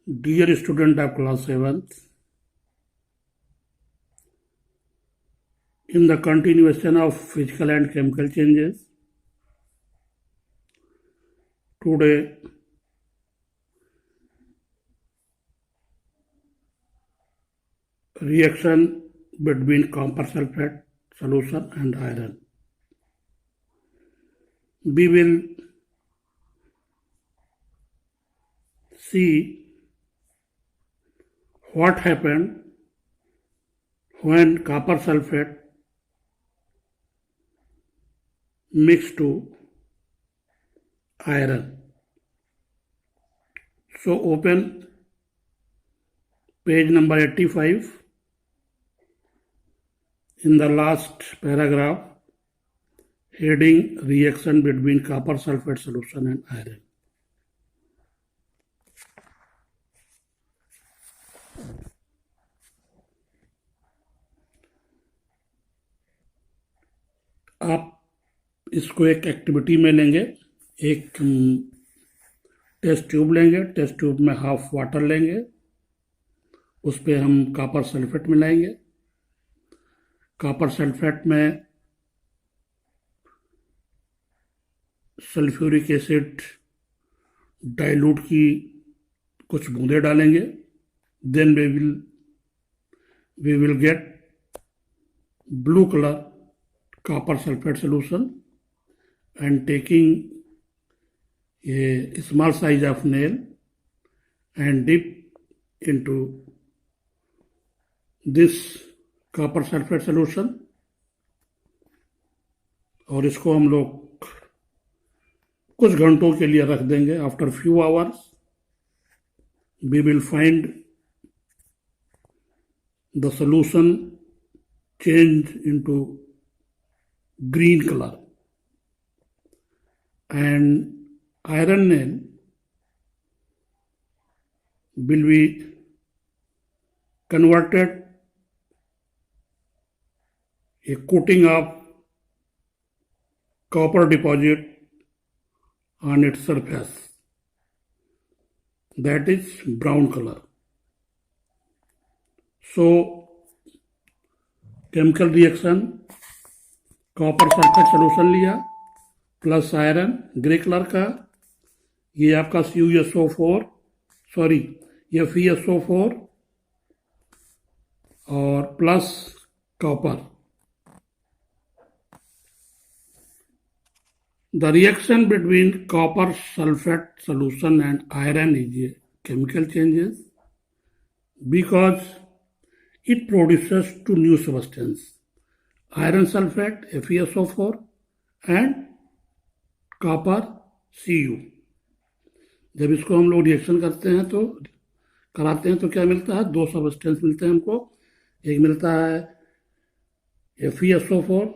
Dear student of class 7th, in the continuation of physical and chemical changes, today reaction between copper sulfate solution and iron. We will see what happened when copper sulfate mixed to iron. So open page number 85. In the last paragraph, heading reaction between copper sulfate solution and iron. आप इसको एक activity में लेंगे, एक test tube लेंगे, test tube में half water लेंगे, उस पर हम कॉपर सल्फेट मिलाएंगे। कॉपर सल्फेट में सल्फ्यूरिक एसिड डाइल्यूट की कुछ बूंदे डालेंगे। Then we will get blue colour copper sulfate solution and taking a small size of nail and dip into this copper sulfate solution और इसको हम लोग कुछ घंटों के लिए रख देंगे। After few hours we will find the solution change into green color and iron nail will be converted a coating of copper deposit on its surface, that is brown color. So chemical reaction, copper sulphate solution लिया plus iron grey colour का, ये आपका CuSO4 sorry FeSO4 और plus copper. The reaction between copper sulphate solution and iron is a chemical changes because it produces two new substance iron sulfate FeSO4 and copper Cu। जब इसको हम लोग reaction कराते हैं तो क्या मिलता है? दो सब्सटेंस मिलते हैं हमको। एक मिलता है FeSO4,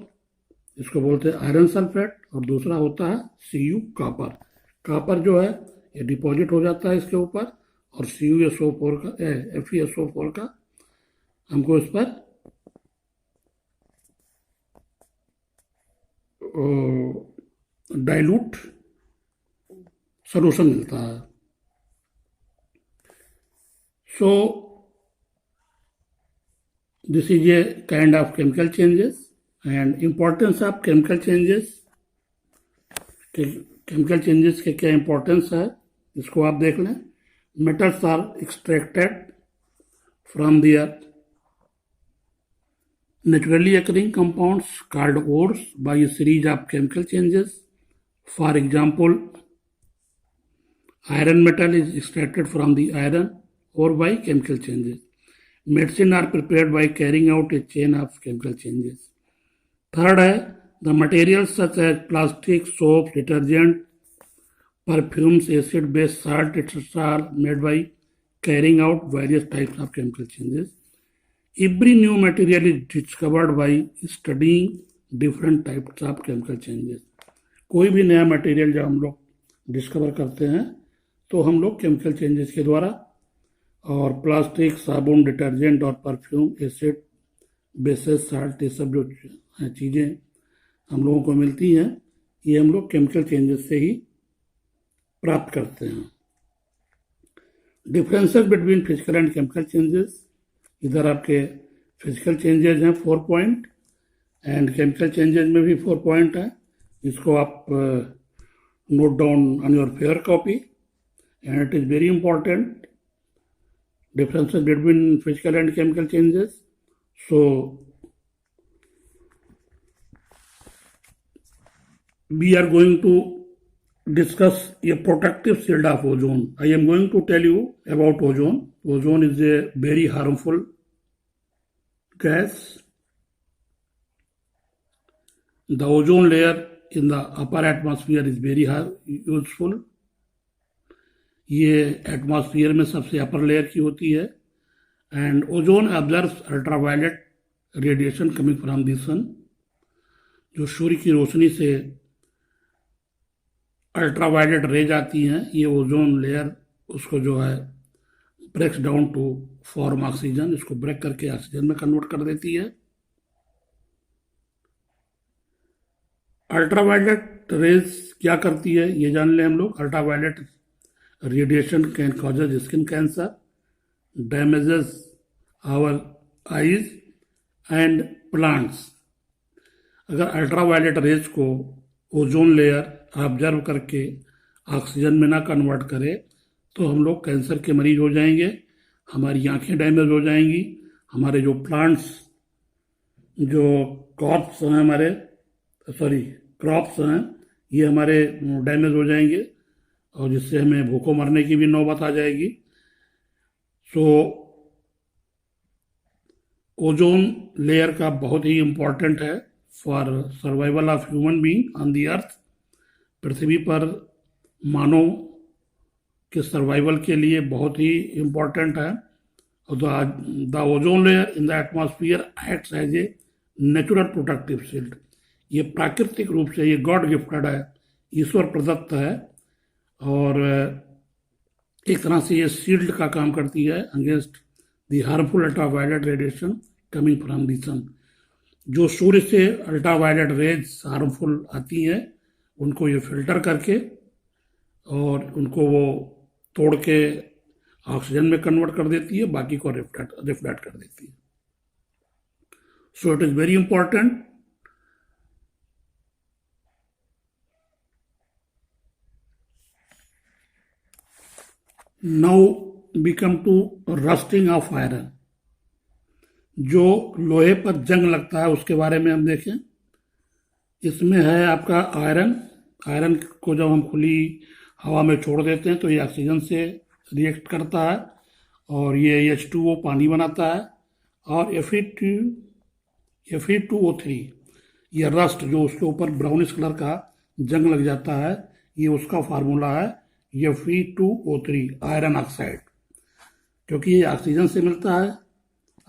इसको बोलते हैं आयरन सल्फेट, और दूसरा होता है Cu कॉपर। कॉपर जो है ये डिपॉजिट हो जाता है इसके ऊपर, और CuSO4 का FeSO4 का हमको इस पर डाइल्यूट सॉल्यूशन मिलता है। So this is a kind of chemical changes and importance of chemical changes. Chemical changes के क्या इम्पोर्टेंस है इसको आप देख लें। Metals are extracted from the earth, naturally occurring compounds called ores by a series of chemical changes. For example, iron metal is extracted from the iron ore by chemical changes. Medicine are prepared by carrying out a chain of chemical changes. Third है, the materials such as plastic, soap, detergent, perfumes, acid, base, salt, etc. are made by carrying out various types of chemical changes. Every new material is discovered by studying different types of chemical changes. कोई भी नया material जब हम लोग discover करते हैं तो हम लोग केमिकल चेंजेस के द्वारा, और प्लास्टिक, साबुन, डिटर्जेंट और परफ्यूम, एसिड, बेसेस, साल्ट, ये सब जो चीज़ें हम लोगों को मिलती हैं ये हम लोग केमिकल चेंजेस से ही प्राप्त करते हैं। Differences between physical and chemical changes, इधर आपके फिजिकल चेंजेस हैं 4 पॉइंट एंड केमिकल चेंजेस में भी 4 पॉइंट है. इसको आप note down on your fair copy and it is very important. Differences between physical and chemical changes. So we are going to discuss a protective shield of ozone. I am going to tell you about ozone. Ozone is a very harmful gas. The ozone layer in the upper atmosphere is very useful. ये atmosphere में सबसे upper layer की होती है. And ozone absorbs ultraviolet radiation coming from the sun. जो सूर्य की रोशनी से अल्ट्रावायलेट रेज आती हैं, ये ओजोन लेयर उसको जो है breaks down to form oxygen, इसको ब्रेक करके ऑक्सीजन में कन्वर्ट कर देती है. अल्ट्रावायलेट रेज क्या करती है ये जान लें हम लोग. Ultraviolet radiation can cause skin cancer, damages our eyes and plants. अगर अल्ट्रावायलेट रेज को ओजोन लेयर ऑब्जर्व करके ऑक्सीजन में ना कन्वर्ट करे तो हम लोग कैंसर के मरीज हो जाएंगे, हमारी आंखें डैमेज हो जाएंगी, हमारे जो प्लांट्स जो क्रॉप्स हैं क्रॉप्स हैं ये हमारे डैमेज हो जाएंगे और जिससे हमें भूखों मरने की भी नौबत आ जाएगी. सो ओजोन लेयर का बहुत ही इम्पॉर्टेंट है for survival of human being on the earth. पृथ्वी पर मानव के सर्वाइवल के लिए बहुत ही इम्पॉर्टेंट है. The ozone layer in the atmosphere acts as a natural protective shield. ये प्राकृतिक रूप से ये गॉड गिफ्टेड है, ईश्वर प्रदत्त है और एक तरह से ये शील्ड का काम करती है against the harmful ultraviolet radiation coming from the sun. जो सूर्य से अल्ट्रावायलेट रेज हार्मफुल आती हैं उनको ये फिल्टर करके और उनको वो तोड़ के ऑक्सीजन में कन्वर्ट कर देती है, बाकी को रिफ्लेक्ट कर देती है. So it is very important. Now we come to rusting of iron. जो लोहे पर जंग लगता है उसके बारे में हम देखें. इसमें है आपका आयरन. आयरन को जब हम खुली हवा में छोड़ देते हैं तो ये ऑक्सीजन से रिएक्ट करता है और ये H2O पानी बनाता है और Fe2O3 ये रस्ट जो उसके ऊपर ब्राउनिश कलर का जंग लग जाता है ये उसका फार्मूला है Fe2O3 आयरन ऑक्साइड. क्योंकि ये ऑक्सीजन से मिलता है,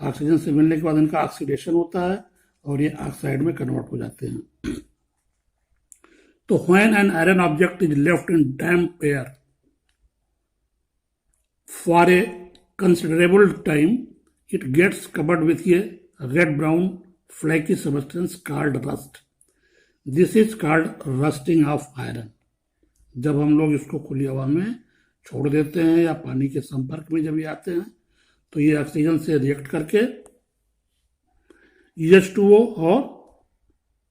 ऑक्सीजन से मिलने के बाद इनका ऑक्सीडेशन होता है और ये ऑक्साइड में कन्वर्ट हो जाते हैं. तो when an iron object is left in damp air for a considerable time it gets covered with a red brown flaky substance called rust. This is called rusting of iron. जब हम लोग इसको खुली हवा में छोड़ देते हैं या पानी के संपर्क में जब ये आते हैं तो ये ऑक्सीजन से रिएक्ट करके H2O और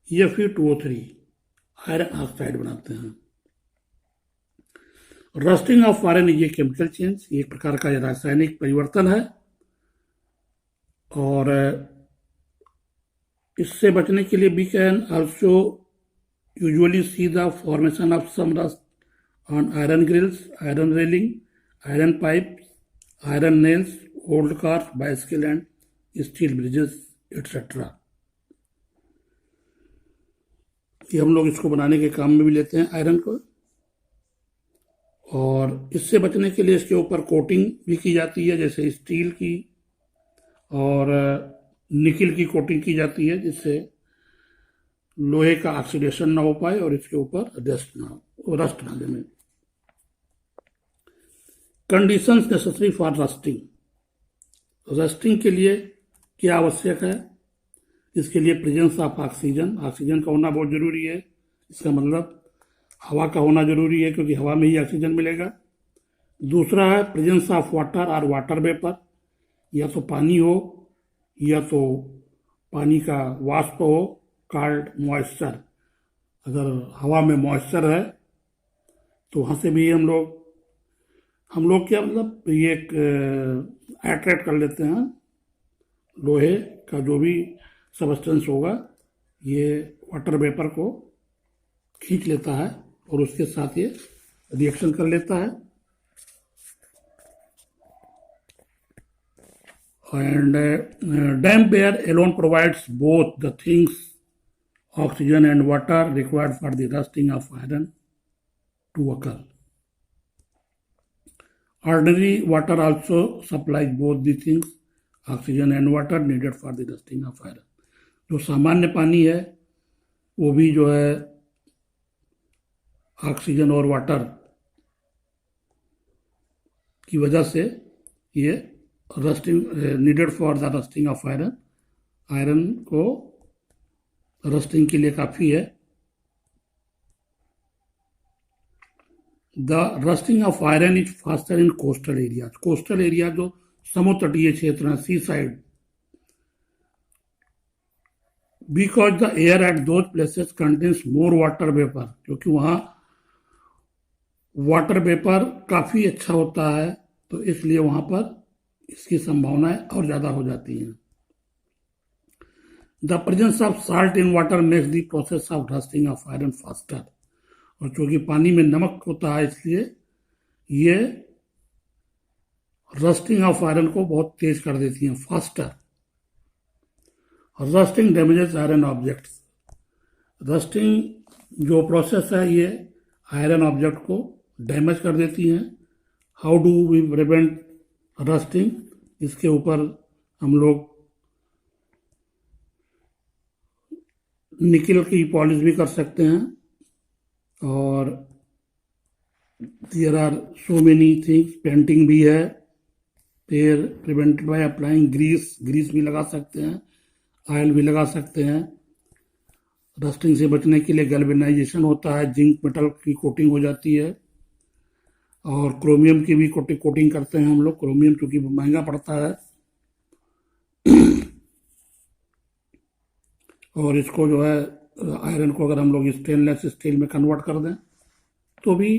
Fe2O3 आयरन ऑक्साइड बनाते हैं. रस्टिंग ऑफ आयरन ये केमिकल चेंज, एक प्रकार का रासायनिक परिवर्तन है और इससे बचने के लिए we can also usually see the formation of some rust on iron grills, iron railing, iron pipes, iron nails, old cars, bicycle and steel bridges, etc. ये हम लोग इसको बनाने के काम में भी लेते हैं आयरन को और इससे बचने के लिए इसके ऊपर कोटिंग भी की जाती है जैसे स्टील की और निकिल की कोटिंग की जाती है जिससे लोहे का ऑक्सीडेशन ना हो पाए और इसके ऊपर रस्ट ना देने. Conditions necessary for rusting. Rusting के लिए क्या आवश्यक है? इसके लिए प्रेजेंस ऑफ ऑक्सीजन. ऑक्सीजन का होना बहुत जरूरी है. इसका मतलब हवा का होना जरूरी है क्योंकि हवा में ही ऑक्सीजन मिलेगा. दूसरा है प्रेजेंस ऑफ वाटर और वाटर वेपर, या तो पानी हो या तो पानी का वाष्प हो, कॉल्ड मॉइस्चर। अगर हवा में मॉइस्चर है तो वहाँ से भी हम लोग क्या मतलब ये अट्रैक्ट कर लेते हैं, लोहे का जो भी सबस्टेंस होगा ये वाटर वेपर को खींच लेता है और उसके साथ ये रिएक्शन कर लेता है। And damp air alone provides both the things, oxygen and water, required for the rusting of iron to occur. Ordinary water also supplies both the things, oxygen and water, needed for the rusting of iron. जो सामान्य पानी है वो भी जो है oxygen और water की वजह से ये rusting needed for the rusting of iron, iron को रस्टिंग के लिए काफ़ी है। The rusting of iron is faster in coastal areas. Coastal area जो समुद्र तटीय क्षेत्र हैं, sea side, because the air at those places contains more water vapour, क्योंकि वहाँ वाटर वेपर काफ़ी अच्छा होता है तो इसलिए वहाँ पर इसकी संभावनाएं और ज़्यादा हो जाती हैं। The presence of salt in water makes the process of rusting of iron faster, और चूँकि पानी में नमक होता है इसलिए ये रस्टिंग ऑफ आयरन को बहुत तेज कर देती हैं, faster. Rusting damages iron objects. Rusting जो प्रोसेस है ये आयरन ऑब्जेक्ट को डैमेज कर देती हैं। How do we prevent rusting, इसके ऊपर हम लोग निकल की पॉलिश भी कर सकते हैं, और there are so many things, painting भी है, फिर prevent by applying grease, grease भी लगा सकते हैं, ऑयल भी लगा सकते हैं। रस्टिंग से बचने के लिए गैल्वेनाइजेशन होता है, जिंक मेटल की कोटिंग हो जाती है, और क्रोमियम की भी कोटिंग करते हैं हम लोग। क्रोमियम क्योंकि महंगा पड़ता है, और इसको जो है आयरन को अगर हम लोग स्टेनलेस स्टील में कन्वर्ट कर दें तो भी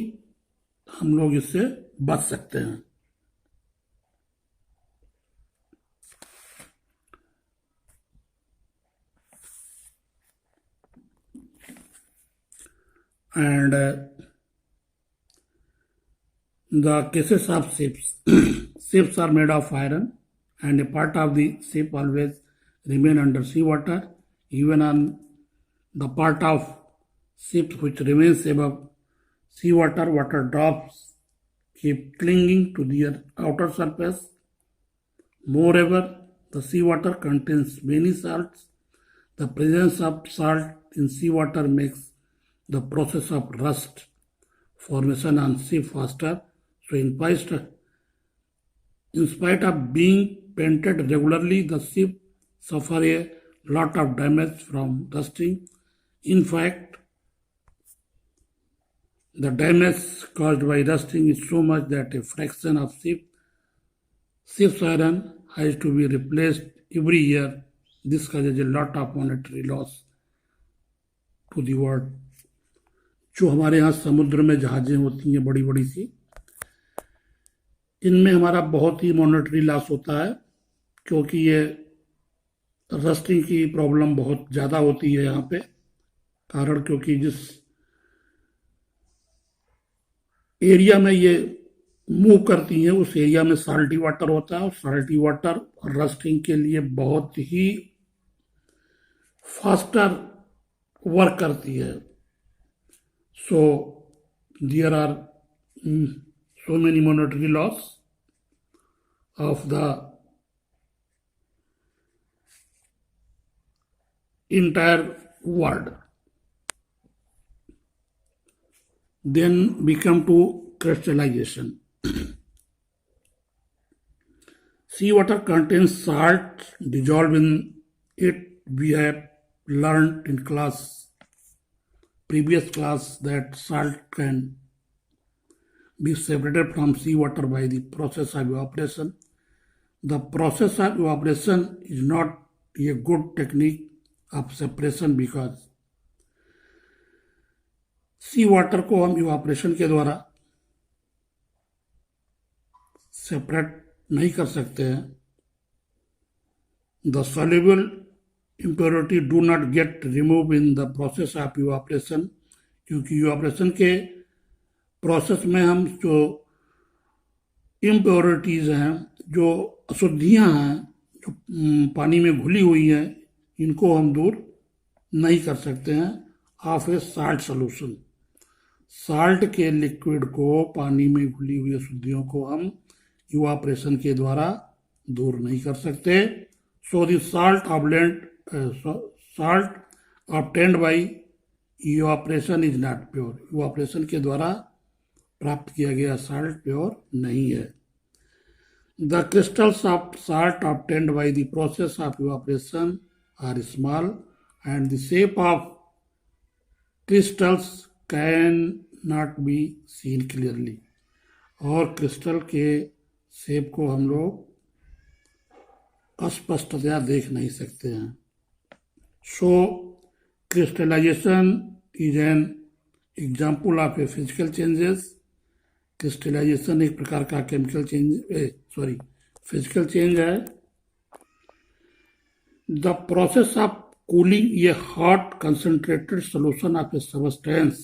हम लोग इससे बच सकते हैं। And the cases of ships. Ships are made of iron, and a part of the ship always remain under sea water. Even on the part of ship which remains above sea water, water drops keep clinging to their outer surface. Moreover, the sea water contains many salts. The presence of salt in sea water makes the process of rust formation on ship faster. So in spite of being painted regularly, the ship suffer a lot of damage from rusting. In fact, the damage caused by rusting is so much that a fraction of ship's iron has to be replaced every year. This causes a lot of monetary loss to the world. जो हमारे यहाँ समुद्र में जहाजें होती हैं बड़ी बड़ी सी, इनमें हमारा बहुत ही मॉनेटरी लॉस होता है, क्योंकि ये रस्टिंग की प्रॉब्लम बहुत ज़्यादा होती है यहाँ पे। कारण क्योंकि जिस एरिया में ये मूव करती हैं उस एरिया में साल्टी वाटर होता है, और साल्टी वाटर रस्टिंग के लिए बहुत ही फास्टर वर्क करती है। So there are so many monetary loss of the entire world. Then we come to crystallization. Seawater contains salt dissolved in it. We have learned in previous class that salt can be separated from seawater by the process of evaporation. The process of evaporation is not a good technique of separation because sea water को हम evaporation के द्वारा separate नहीं कर सकते हैं. The soluble impurity do not gate remove in the process of evaporation, क्योंकि evaporation के प्रोसेस में हम जो इम्प्योरिटीज हैं, जो अशुद्धियां हैं जो पानी में घुली हुई हैं, इनको हम दूर नहीं कर सकते हैं of A salt solution. Salt के लिक्विड को, पानी में घुली हुई अशुद्धियों को हम इवापोरेशन के द्वारा दूर नहीं कर सकते. So the salt obtained by evaporation is not pure. Evaporation के द्वारा प्राप्त किया गया साल्ट प्योर नहीं है. The crystals of salt obtained by the process of evaporation are small and the shape of crystals can not be seen clearly. और crystal के shape को हम लोग अस्पष्टतया देख नहीं सकते हैं. So crystallisation is an example of a physical changes. Crystallisation एक प्रकार का केमिकल फिजिकल चेंज है. The process of cooling a hot concentrated solution of a substance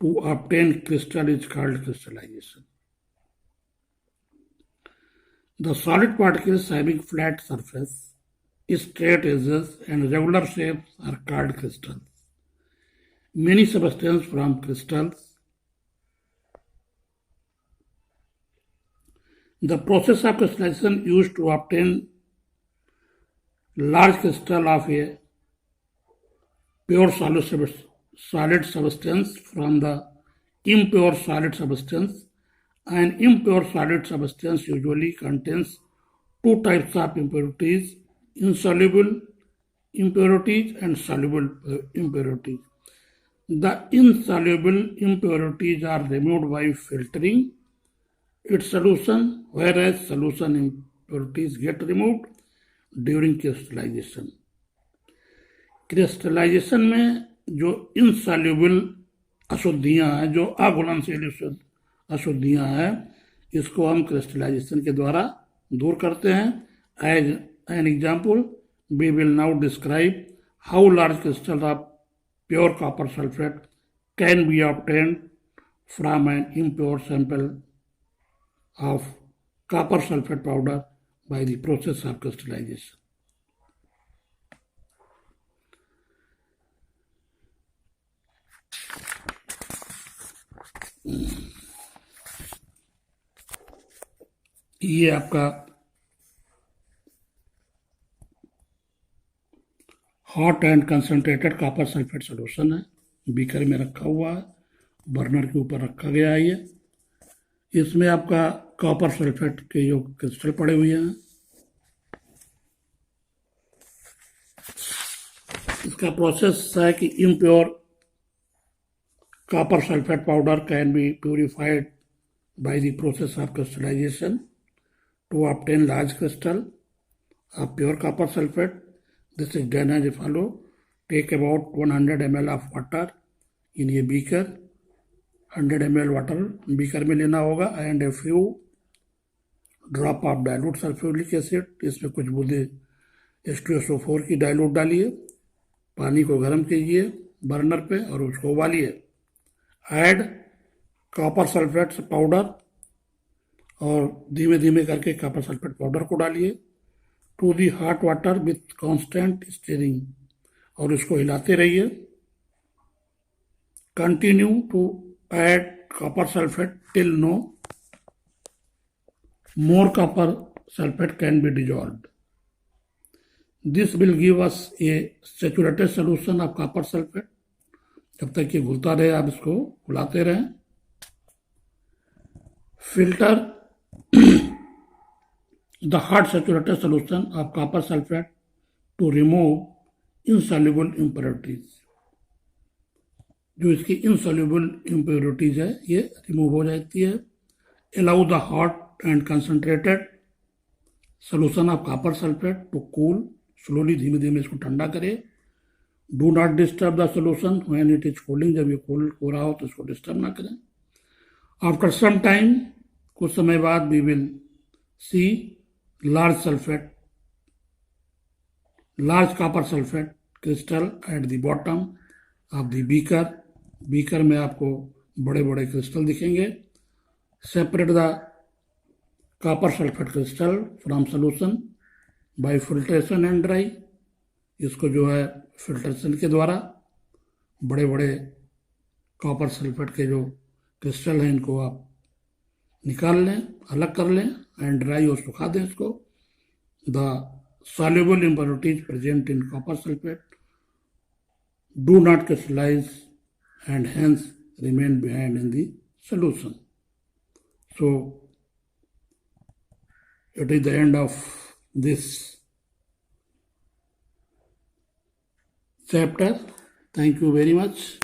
to obtain crystal is called crystallization. The solid particles having flat surface, straight edges and regular shapes are called crystals. Many substances from crystals. The process of crystallization used to obtain large crystal of a pure solid substance from the impure solid substance. An impure solid substance usually contains two types of impurities: insoluble impurities and soluble impurities. The insoluble impurities are removed by filtering its solution, whereas solution impurities get removed during crystallization. Crystallization में जो insoluble अशुद्धियां हैं, जो अघुलनशील अशुद्धियां हैं, इसको हम crystallisation के द्वारा दूर करते हैं. As an example we will now describe how large crystal of pure copper sulphate can be obtained from an impure sample of copper sulphate powder by the process of crystallization. ये आपका hot and concentrated copper sulphate solution है. Beaker में रखा हुआ है, burner के ऊपर रखा गया है. ये इसमें आपका कॉपर सल्फेट के जो क्रिस्टल पड़े हुए हैं. इसका प्रोसेस है कि impure copper sulphate powder can be purified by the process of crystallization to obtain large crystal of pure copper sulphate. This is done as follow. Take about 100 ml of water in a beaker. 100 ml water beaker में लेना होगा and a few drop of dilute sulphuric acid. इसमें कुछ बूंदे H2SO4 की dilute डालिए. पानी को गर्म कीजिए बर्नर पे और उसको उबालिए. ऐड कॉपर सल्फेट पाउडर और धीमे धीमे करके कॉपर सल्फेट पाउडर को डालिए to the hot water with constant stirring और इसको हिलाते रहिए. Continue to add copper sulphate till no more copper sulfate can be dissolved. This will give us a saturated solution of copper sulfate. जब तक ये घुलता रहे आप इसको घुलाते रहें. Filter the hot saturated solution of copper sulfate to remove insoluble impurities. जो इसकी insoluble impurities है ये रिमूव हो जाती है। Allow the hot and concentrated solution of copper sulphate to cool slowly, धीमे धीमे इसको ठंडा करे। Do not disturb the solution when it is cooling, जब ये कूल हो रहा हो तो इसको डिस्टर्ब ना करें। आफ्टर सम टाइम, कुछ समय बाद, we will see large copper sulfate crystal at the bottom of the beaker। Beaker में आपको बड़े बड़े क्रिस्टल दिखेंगे। Separate the copper sulphate crystal from solution bye filtration and dry. इसको जो है फिल्ट्रेशन के द्वारा बड़े बड़े कॉपर सल्फेट के जो क्रिस्टल हैं इनको आप निकाल लें, अलग कर लें, एंड ड्राई और सुखा दें इसको। The soluble impurities present in copper sulfate do not crystallize and hence remain behind in the solution. So it is the end of this chapter. Thank you very much.